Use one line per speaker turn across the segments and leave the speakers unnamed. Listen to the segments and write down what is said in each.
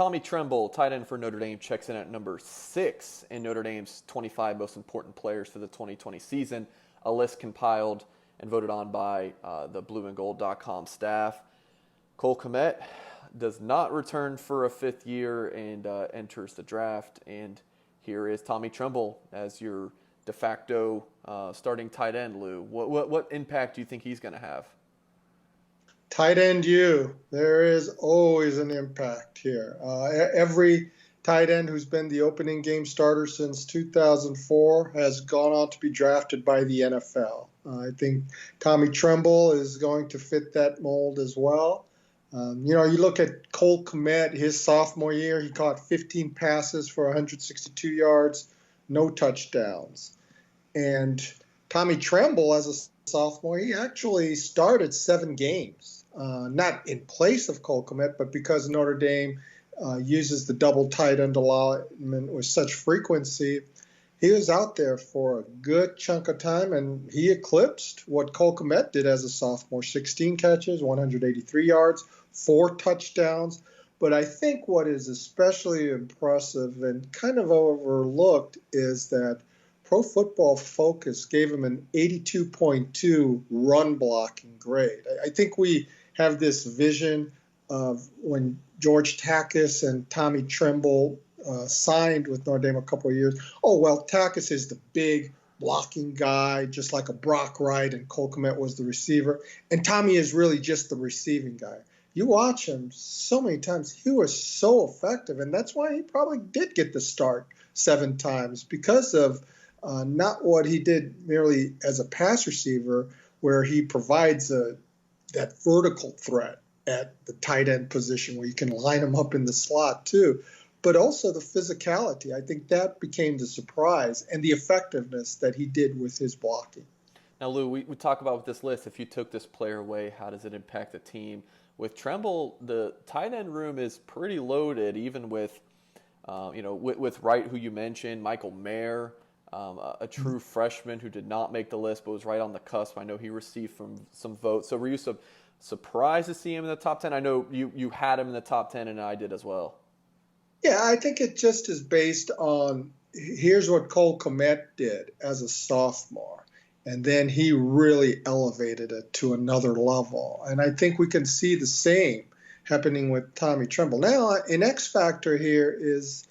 Tommy Tremble, tight end for Notre Dame, checks in at number 6 in Notre Dame's 25 most important players for the 2020 season, a list compiled and voted on by the blueandgold.com staff. Cole Kmet does not return for a 5th year and enters the draft. And here is Tommy Tremble as your de facto starting tight end, Lou. What impact do you think he's going to have?
Tight end there is always an impact here. Every tight end who's been the opening game starter since 2004 has gone on to be drafted by the NFL. I think Tommy Tremble is going to fit that mold as well. You look at Cole Kmet, his sophomore year, he caught 15 passes for 162 yards, no touchdowns. And Tommy Tremble, as a sophomore, he actually started 7 games. Not in place of Cole Kmet, but because Notre Dame uses the double tight end alignment with such frequency, he was out there for a good chunk of time, and he eclipsed what Cole Kmet did as a sophomore. 16 catches, 183 yards, 4 touchdowns. But I think what is especially impressive and kind of overlooked is that Pro Football Focus gave him an 82.2 run blocking grade. I think we have this vision of when George Takis and Tommy Tremble signed with Notre Dame a couple of years. Oh, well, Takis is the big blocking guy, just like a Brock Wright, and Cole Kmet was the receiver. And Tommy is really just the receiving guy. You watch him so many times, he was so effective, and that's why he probably did get the start 7 times, because of not what he did merely as a pass receiver, where he provides that vertical threat at the tight end position where you can line him up in the slot too, but also the physicality. I think that became the surprise, and the effectiveness that he did with his blocking.
Now, Lou, we talk about with this list, if you took this player away, how does it impact the team? With Tremble, the tight end room is pretty loaded, even with, with Wright, who you mentioned, Michael Mayer, a true freshman who did not make the list but was right on the cusp. I know he received some votes. So were you surprised to see him in the top 10? I know you had him in the top 10, and I did as well.
Yeah, I think it just is based on, here's what Cole Kmet did as a sophomore, and then he really elevated it to another level. And I think we can see the same happening with Tommy Tremble. Now, an X factor here is,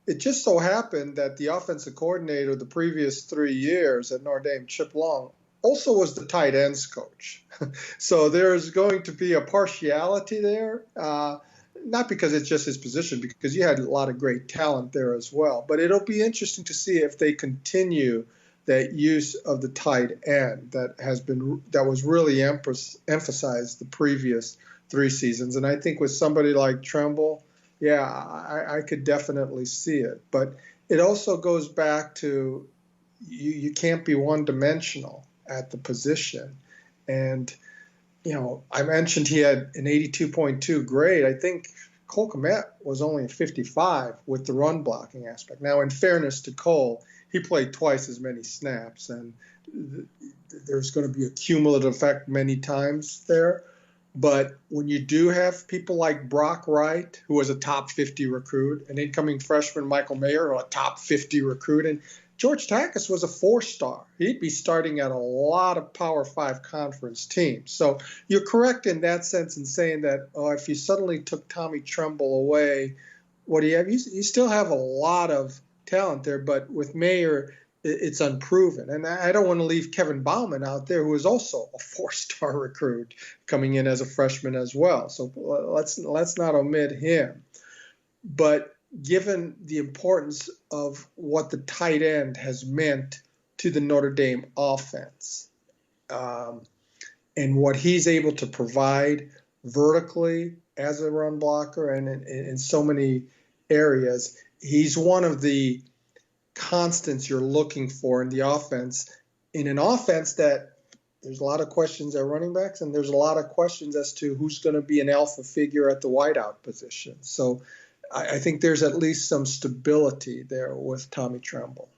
it just so happened that the offensive coordinator the previous 3 years at Notre Dame, Chip Long, also was the tight ends coach. So there's going to be a partiality there, not because it's just his position, because you had a lot of great talent there as well. But it'll be interesting to see if they continue that use of the tight end that was really emphasized the previous 3 seasons. And I think with somebody like Tremble, yeah, I could definitely see it. But it also goes back to you can't be one-dimensional at the position. And, I mentioned he had an 82.2 grade. I think Cole Kmet was only a 55 with the run blocking aspect. Now, in fairness to Cole, he played twice as many snaps, and there's going to be a cumulative effect many times there. But when you do have people like Brock Wright, who was a top 50 recruit, an incoming freshman Michael Mayer, a top 50 recruit, and George Takis was a 4-star. He'd be starting at a lot of Power 5 conference teams. So you're correct in that sense in saying that if you suddenly took Tommy Tremble away, what do you have? You still have a lot of talent there, but with Mayer, it's unproven. And I don't want to leave Kevin Bauman out there, who is also a 4-star recruit coming in as a freshman as well. So let's not omit him. But given the importance of what the tight end has meant to the Notre Dame offense, and what he's able to provide vertically as a run blocker and in so many areas, he's one of the constants you're looking for in the offense, in an offense that there's a lot of questions at running backs, and there's a lot of questions as to who's going to be an alpha figure at the wideout position. So I think there's at least some stability there with Tommy Tremble.